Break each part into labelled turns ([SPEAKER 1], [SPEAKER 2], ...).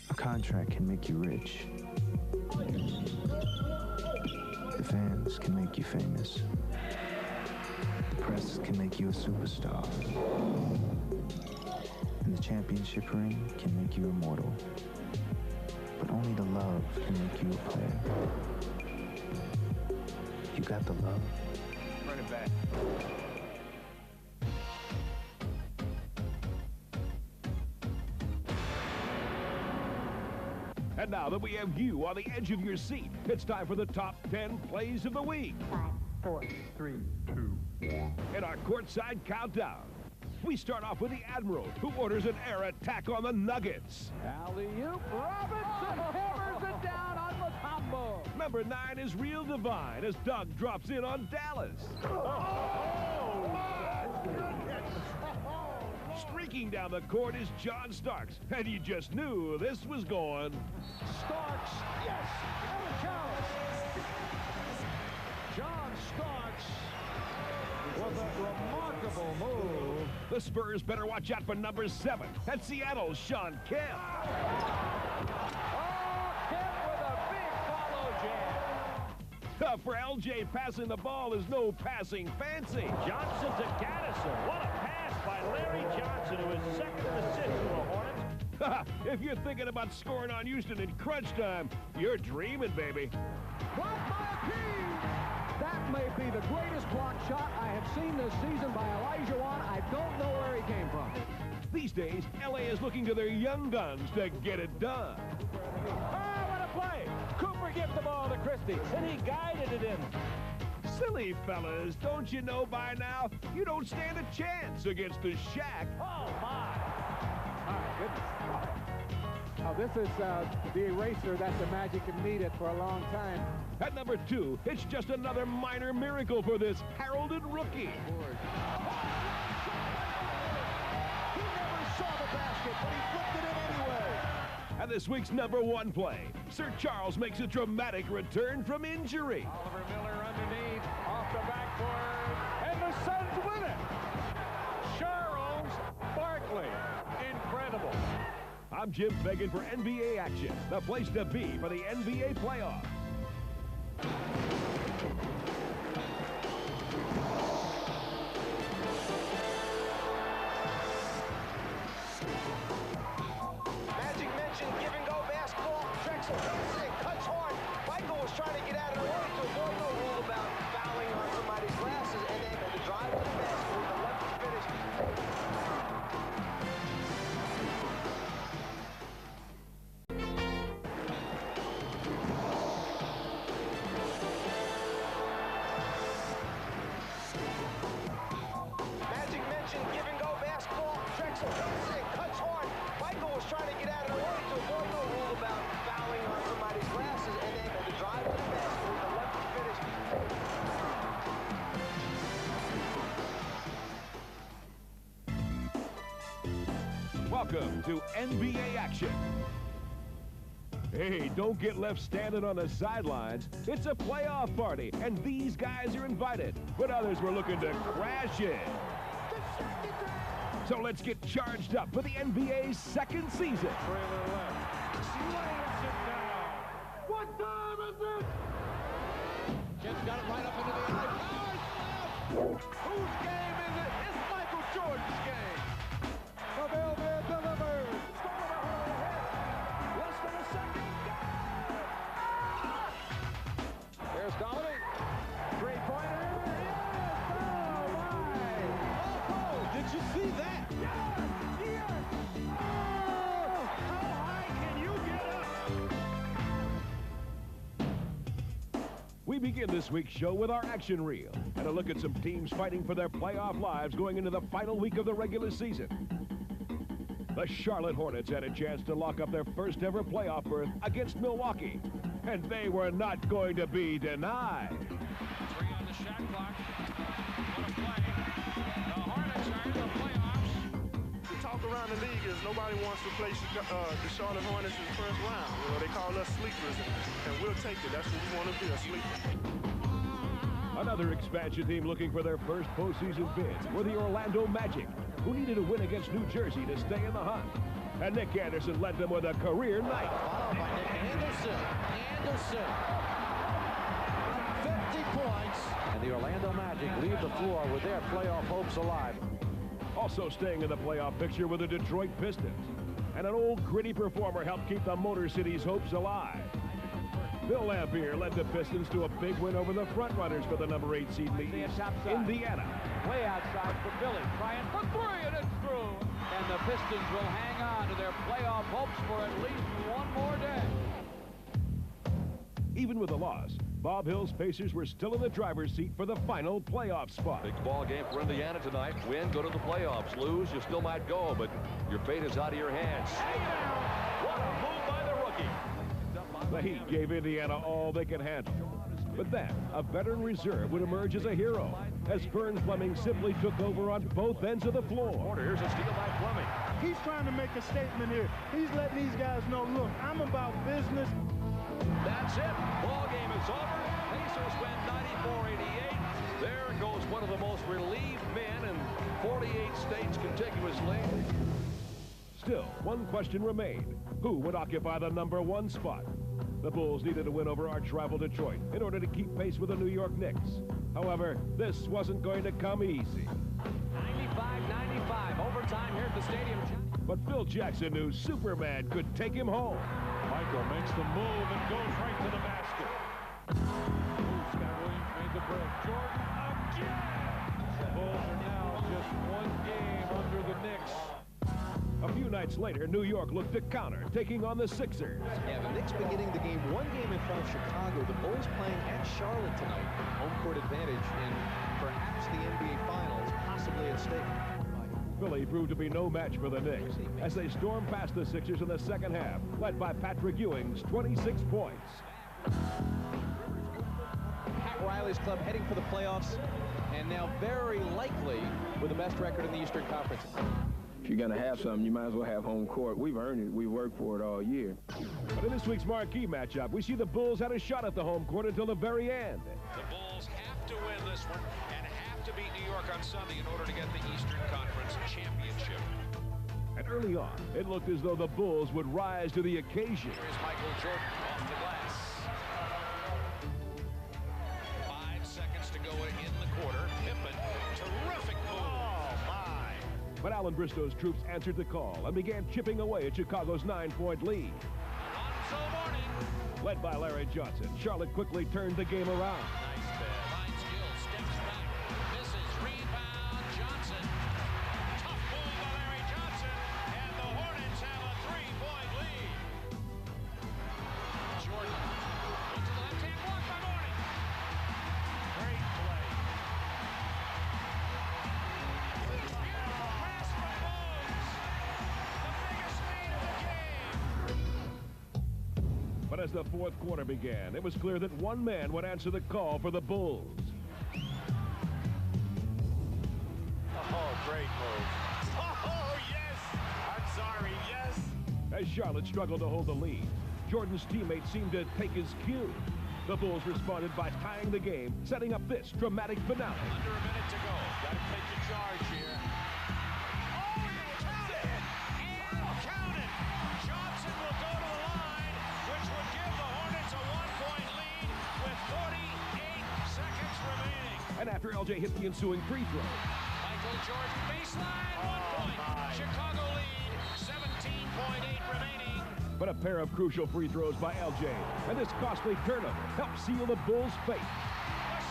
[SPEAKER 1] A contract can make you rich. The fans can make you famous. The press can make you a superstar. And the championship ring can make you immortal. But only the love can make you a player. You got the love.
[SPEAKER 2] Run it back.
[SPEAKER 3] And now that we have you on the edge of your seat, it's time for the top 10 plays of the week.
[SPEAKER 4] 5, 4, 3, 2, 1.
[SPEAKER 3] In our courtside countdown, we start off with the Admiral, who orders an air attack on the Nuggets.
[SPEAKER 5] Alley-oop, Robinson hammers it down on Mutombo.
[SPEAKER 3] Number 9 is Real Divine as Doug drops in on Dallas. Streaking down the court is John Starks, and you just knew this was going.
[SPEAKER 5] Starks, yes, and a challenge. John Starks with a remarkable move.
[SPEAKER 3] The Spurs better watch out for number 7 at Seattle's Sean Kemp.
[SPEAKER 5] Oh, Kemp with a big follow jam.
[SPEAKER 3] For LJ, passing the ball is no passing fancy.
[SPEAKER 6] Johnson to Gaddison. What a pass by Larry Johnson, who is second assist to the Hornets.
[SPEAKER 3] If you're thinking about scoring on Houston in crunch time, you're dreaming, baby.
[SPEAKER 5] Blocked by a key. That may be the greatest block shot I have seen this season by Elijah Wan. I don't know where he came from.
[SPEAKER 3] These days, LA is looking to their young guns to get it done.
[SPEAKER 6] Oh, what a play! Cooper gives the ball to Christie, and he guided it in.
[SPEAKER 3] Silly fellas, don't you know by now, you don't stand a chance against the Shaq.
[SPEAKER 6] Oh, my.
[SPEAKER 5] My goodness. Now, this is the eraser that the Magic have needed for a long time.
[SPEAKER 3] At number 2, it's just another minor miracle for this heralded rookie.
[SPEAKER 5] He never saw the basket, but he flipped it in anyway.
[SPEAKER 3] And this week's number 1 play, Sir Charles makes a dramatic return from injury.
[SPEAKER 5] Oliver Miller underneath, off the backboard, and the Suns win it. Charles Barkley, incredible.
[SPEAKER 3] I'm Jim begging for NBA action, the place to be for the NBA playoffs.
[SPEAKER 7] Magic mentioned give-and-go basketball. Drexel comes in, cuts hard. Michael was trying to get out of the way to avoid no rule about fouling on somebody's glasses, and then the drive to the basket with the lefty finish. Magic mentioned give-and-go basketball. Drexel comes in, cuts hard. Michael was trying to get out of the way to avoid no rule about fouling on somebody's glasses, and then the drive to the basket with the lefty finish.
[SPEAKER 3] Welcome to NBA action. Hey, don't get left standing on the sidelines. It's a playoff party, and these guys are invited, but others were looking to crash it. So let's get charged up for the NBA's second season.
[SPEAKER 5] Trailer left. Slams it down. What time is it? Jim's got it right up into the eye. Whose game is it? It's Michael Jordan's game. The Velvet delivers. Less than a second. There's Donovan. Three-pointer. Yes! Oh, my. Oh, did you see that? Yes! Yes! Oh! How high can you get up?
[SPEAKER 3] We begin this week's show with our action reel and a look at some teams fighting for their playoff lives going into the final week of the regular season. The Charlotte Hornets had a chance to lock up their first ever playoff berth against Milwaukee, and they were not going to be denied.
[SPEAKER 5] 3 on the shot clock. What a play. The Hornets are in the playoffs.
[SPEAKER 8] The talk around the league is nobody wants to play the Charlotte Hornets in the first round. You know, they call us sleepers, and we'll take it. That's what we want to be, a sleeper.
[SPEAKER 3] A Another expansion team looking for their first postseason bid were the Orlando Magic, who needed a win against New Jersey to stay in the hunt. And Nick Anderson led them with a career night.
[SPEAKER 2] Followed by Nick Anderson. 50 points. And the Orlando Magic leave the floor with their playoff hopes alive.
[SPEAKER 3] Also staying in the playoff picture were the Detroit Pistons. And an old gritty performer helped keep the Motor City's hopes alive. Bill Lampier led the Pistons to a big win over the frontrunners for the number 8 seed lead, Indiana.
[SPEAKER 5] Way outside for Billy, trying for three, and it's through. And the Pistons will hang on to their playoff hopes for at least one more day.
[SPEAKER 3] Even with the loss, Bob Hill's Pacers were still in the driver's seat for the final playoff spot.
[SPEAKER 9] Big ball game for Indiana tonight. Win, go to the playoffs. Lose, you still might go, but your fate is out of your hands. What a move by the rookie.
[SPEAKER 3] The Heat gave Indiana all they could handle. But then, a veteran reserve would emerge as a hero, as Burns Fleming simply took over on both ends of the floor.
[SPEAKER 9] Here's a steal by Fleming.
[SPEAKER 8] He's trying to make a statement here. He's letting these guys know, look, I'm about business.
[SPEAKER 9] That's it. Ball game is over. Pacers win 94-88. There goes one of the most relieved men in 48 states contiguously.
[SPEAKER 3] Still, one question remained. Who would occupy the number 1 spot? The Bulls needed a win over arch rival Detroit in order to keep pace with the New York Knicks. However, this wasn't going to come easy.
[SPEAKER 5] 95-95, overtime here at the stadium.
[SPEAKER 3] But Phil Jackson knew Superman could take him home.
[SPEAKER 5] Michael makes the move and goes right to the basket. Scott Williams made the break. Jordan again! The Bulls are now just one game under the Knicks.
[SPEAKER 3] A few nights later, New York looked to counter, taking on the Sixers.
[SPEAKER 10] Yeah, the Knicks beginning the game one game in front of Chicago. The Bulls playing at Charlotte tonight. Home court advantage in perhaps the NBA Finals, possibly at stake.
[SPEAKER 3] Philly proved to be no match for the Knicks as they stormed past the Sixers in the second half, led by Patrick Ewing's 26 points.
[SPEAKER 10] Pat Riley's club heading for the playoffs, and now very likely with the best record in the Eastern Conference.
[SPEAKER 11] If you're going to have something, you might as well have home court. We've earned it. We worked for it all year.
[SPEAKER 3] But in this week's marquee matchup, we see the Bulls had a shot at the home court until the very end.
[SPEAKER 12] The Bulls have to win this one and have to beat New York on Sunday in order to get the Eastern Conference Championship.
[SPEAKER 3] And early on, it looked as though the Bulls would rise to the occasion.
[SPEAKER 12] Here's Michael Jordan off the glass. 5 seconds to go in the quarter. Pippen, terrific move. Oh, my.
[SPEAKER 3] But Alan Bristow's troops answered the call and began chipping away at Chicago's 9-point lead.
[SPEAKER 12] Alonzo Mourning.
[SPEAKER 3] Led by Larry Johnson, Charlotte quickly turned the game around.
[SPEAKER 12] Nice pass. Finds Gill, steps back, misses, rebound, Johnson. Tough move by Larry Johnson, and the Hornets have a 3-point lead. Jordan, into the left-hand block by Mourning. Great play. Beautiful pass from Bones. The biggest lead of the game.
[SPEAKER 3] But as the fourth quarter began, it was clear that one man would answer the call for the Bulls.
[SPEAKER 12] Oh, great move. Oh, yes. I'm sorry, yes.
[SPEAKER 3] As Charlotte struggled to hold the lead, Jordan's teammates seemed to take his cue. The Bulls responded by tying the game, setting up this dramatic finale.
[SPEAKER 12] Under a minute to go. Got to take the charge here. Oh, and count it! And count it! Johnson will go to the line, which would give the Hornets a 1-point lead with 48 seconds remaining.
[SPEAKER 3] And after LJ hit the ensuing free throw,
[SPEAKER 12] Michael Jordan baseline, 1 point. Chicago lead, 17.8 remaining.
[SPEAKER 3] but a pair of crucial free throws by LJ, and this costly turnover helped seal the Bulls' fate.
[SPEAKER 12] The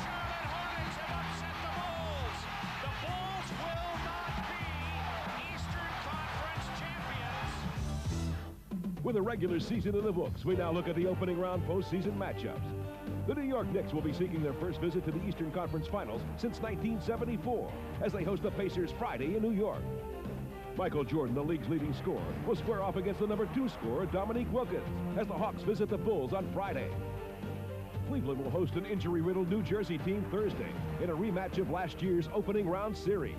[SPEAKER 12] Charlotte Hornets have upset the Bulls. The Bulls will not be Eastern Conference champions.
[SPEAKER 3] With the regular season in the books, we now look at the opening round postseason matchups. The New York Knicks will be seeking their first visit to the Eastern Conference Finals since 1974 as they host the Pacers Friday in New York. Michael Jordan, the league's leading scorer, will square off against the number 2 scorer, Dominique Wilkins, as the Hawks visit the Bulls on Friday. Cleveland will host an injury-riddled New Jersey team Thursday in a rematch of last year's opening round series.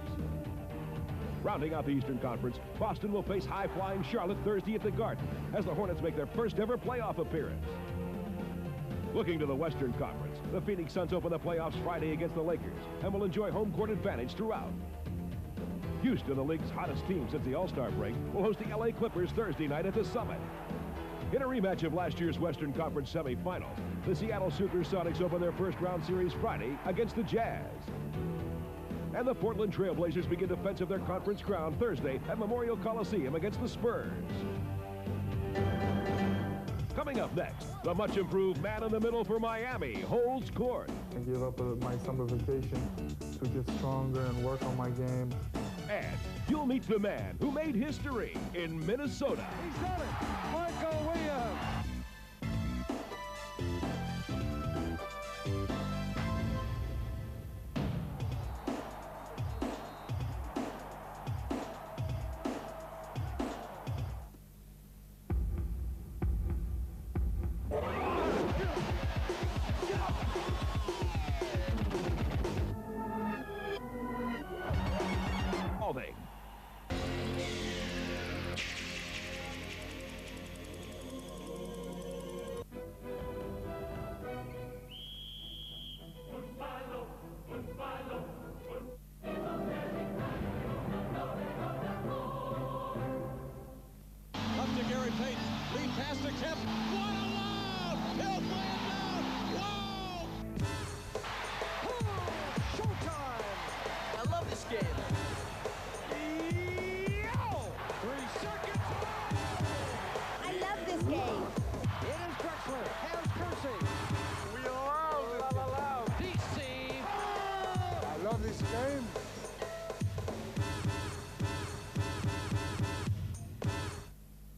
[SPEAKER 3] Rounding out the Eastern Conference, Boston will face high-flying Charlotte Thursday at the Garden as the Hornets make their first ever playoff appearance. Looking to the Western Conference, The Phoenix Suns open the playoffs Friday against the Lakers and will enjoy home court advantage throughout. Houston, the league's hottest team since the All-Star break, will host the LA Clippers Thursday night at the Summit. In a rematch of last year's Western Conference semifinals, the Seattle Supersonics open their first-round series Friday against the Jazz. And the Portland Trail Blazers begin defense of their conference crown Thursday at Memorial Coliseum against the Spurs. Coming up next, the much-improved man in the middle for Miami holds court.
[SPEAKER 13] I gave up my summer vacation to get stronger and work on my game.
[SPEAKER 3] And you'll meet the man who made history in Minnesota.
[SPEAKER 5] He's done it! Michael Williams!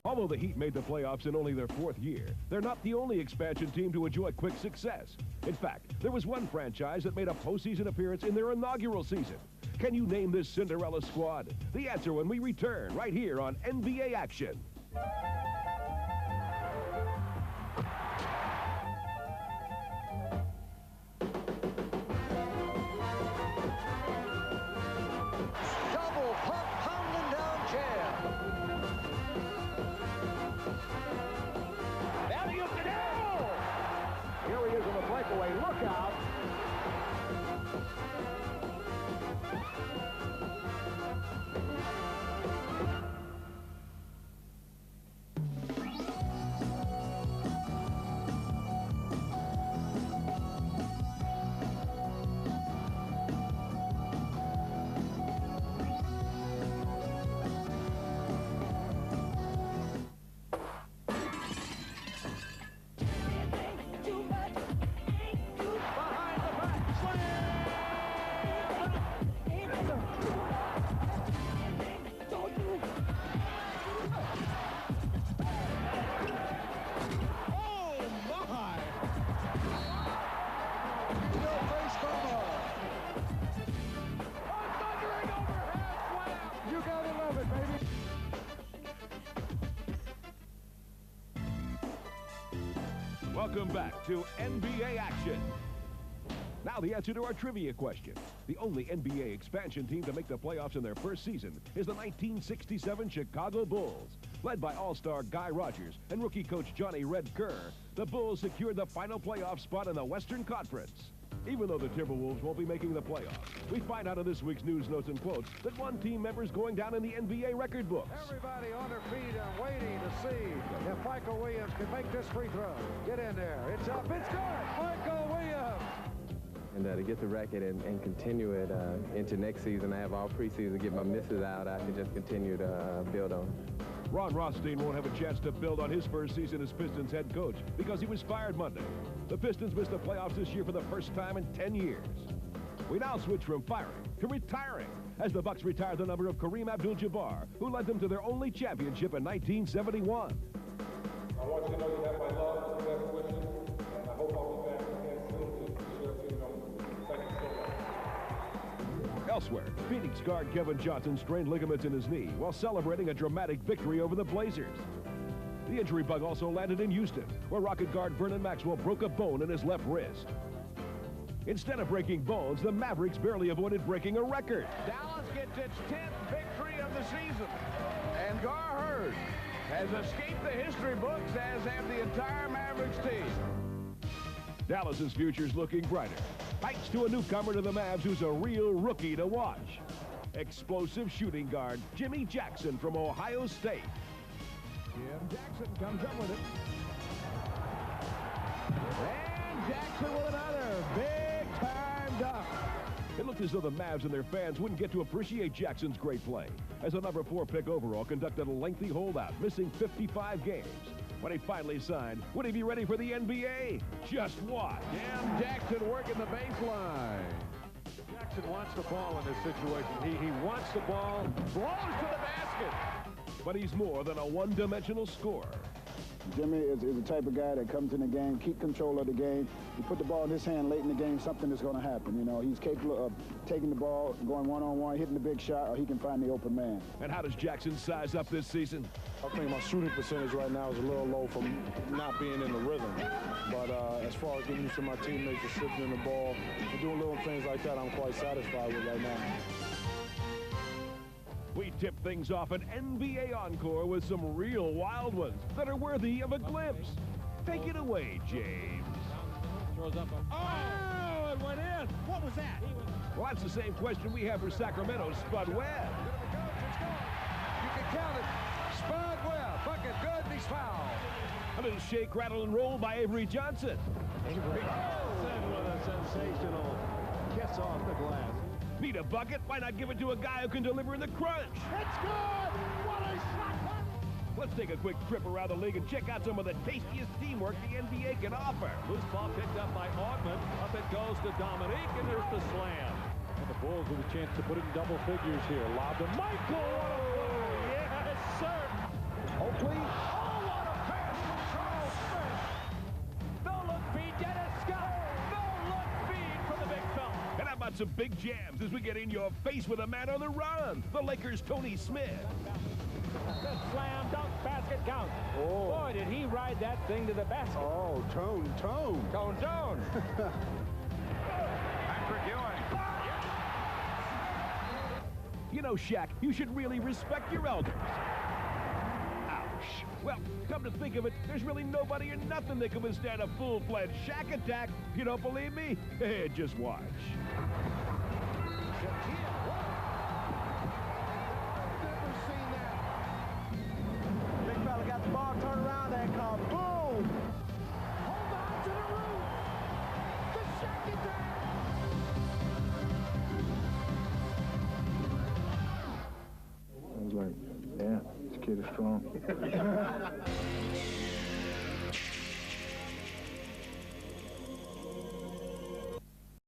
[SPEAKER 3] Although the Heat made the playoffs in only their 4th year, they're not the only expansion team to enjoy quick success. In fact, there was one franchise that made a postseason appearance in their inaugural season. Can you name this Cinderella squad? The answer when we return right here on NBA Action. Welcome back to NBA Action. Now the answer to our trivia question. The only NBA expansion team to make the playoffs in their first season is the 1967 Chicago Bulls. Led by all-star Guy Rogers and rookie coach Johnny Red Kerr, the Bulls secured the final playoff spot in the Western Conference. Even though the Timberwolves won't be making the playoffs, we find out in this week's news, notes, and quotes that one team member is going down in the NBA record books.
[SPEAKER 5] Everybody on their feet and waiting to see if Michael Williams can make this free throw. Get in there. It's up. It's good. Michael Williams.
[SPEAKER 11] And to get the record and continue it into next season, I have all preseason to get my misses out. I can just continue to build on.
[SPEAKER 3] Ron Rothstein won't have a chance to build on his first season as Pistons head coach because he was fired Monday. The Pistons missed the playoffs this year for the first time in 10 years. We now switch from firing to retiring as the Bucks retire the number of Kareem Abdul-Jabbar, who led them to their only championship in 1971.
[SPEAKER 14] I want you to know you have my love and best wishes, and I hope I'll be back again soon to share a few numbers. Thank you so much.
[SPEAKER 3] Elsewhere, Phoenix guard Kevin Johnson strained ligaments in his knee while celebrating a dramatic victory over the Blazers. The injury bug also landed in Houston, where Rocket guard Vernon Maxwell broke a bone in his left wrist. Instead of breaking bones, the Mavericks barely avoided breaking a record.
[SPEAKER 15] Dallas gets its 10th victory of the season, and Gar Hurd has escaped the history books, as have the entire Mavericks team.
[SPEAKER 3] Dallas's future's looking brighter, thanks to a newcomer to the Mavs who's a real rookie to watch. Explosive shooting guard Jimmy Jackson from Ohio State.
[SPEAKER 15] Jim Jackson comes up with it. And Jackson with another big-time dunk.
[SPEAKER 3] It looked as though the Mavs and their fans wouldn't get to appreciate Jackson's great play, as the number 4 pick overall conducted a lengthy holdout, missing 55 games. When he finally signed, would he be ready for the NBA? Just watch.
[SPEAKER 15] Jim Jackson working the baseline.
[SPEAKER 5] Jackson wants the ball in this situation. He wants the ball, blows to the basket.
[SPEAKER 3] But he's more than a one-dimensional scorer.
[SPEAKER 16] Jimmy is the type of guy that comes in the game, keep control of the game. You put the ball in his hand late in the game, something is going to happen. You know, he's capable of taking the ball, going one-on-one, hitting the big shot, or he can find the open man.
[SPEAKER 3] And how does Jackson size up this season?
[SPEAKER 8] I think my shooting percentage right now is a little low from not being in the rhythm. But as far as getting used to my teammates, distributing the ball, and doing little things like that, I'm quite satisfied with right now.
[SPEAKER 3] We tip things off an NBA encore with some real wild ones that are worthy of a glimpse. Take it away, James.
[SPEAKER 5] Throws up a... Oh, it went in. What was that?
[SPEAKER 3] Well, that's the same question we have for Sacramento's Spud Webb.
[SPEAKER 15] You can count it. Spud Webb, bucket good, and he's fouled.
[SPEAKER 3] A little shake, rattle, and roll by Avery Johnson.
[SPEAKER 5] Avery Johnson with a sensational kiss off the glass.
[SPEAKER 3] Need a bucket? Why not give it to a guy who can deliver in the crunch?
[SPEAKER 15] It's good! What a shot!
[SPEAKER 3] Let's take a quick trip around the league and check out some of the tastiest teamwork the NBA can offer.
[SPEAKER 5] Loose ball picked up by Augment. Up it goes to Dominique, and there's the slam. And the Bulls with a chance to put it in double figures here. Lob to Michael. What a play! Yes, sir!
[SPEAKER 15] Oakley. Oh, what a pass from Charles Smith!
[SPEAKER 5] No look feed, Dennis Scott. No look feed for the big fella.
[SPEAKER 3] And how about some big jams as we get in your face with a man on the run? The Lakers' Tony Smith.
[SPEAKER 6] The slam dunk basket count. Oh. Boy, did he ride that thing to the basket.
[SPEAKER 8] Oh, Tone.
[SPEAKER 6] Patrick Ewing.
[SPEAKER 3] You know, Shaq, you should really respect your elders. Ouch. Well, come to think of it, there's really nobody or nothing that can withstand a full-fledged Shaq attack. If you don't believe me, just watch.
[SPEAKER 7] Got the ball turned around and called boom.
[SPEAKER 15] Hold on to the roof. The Shaq attack.
[SPEAKER 13] I was like, yeah, this kid is strong.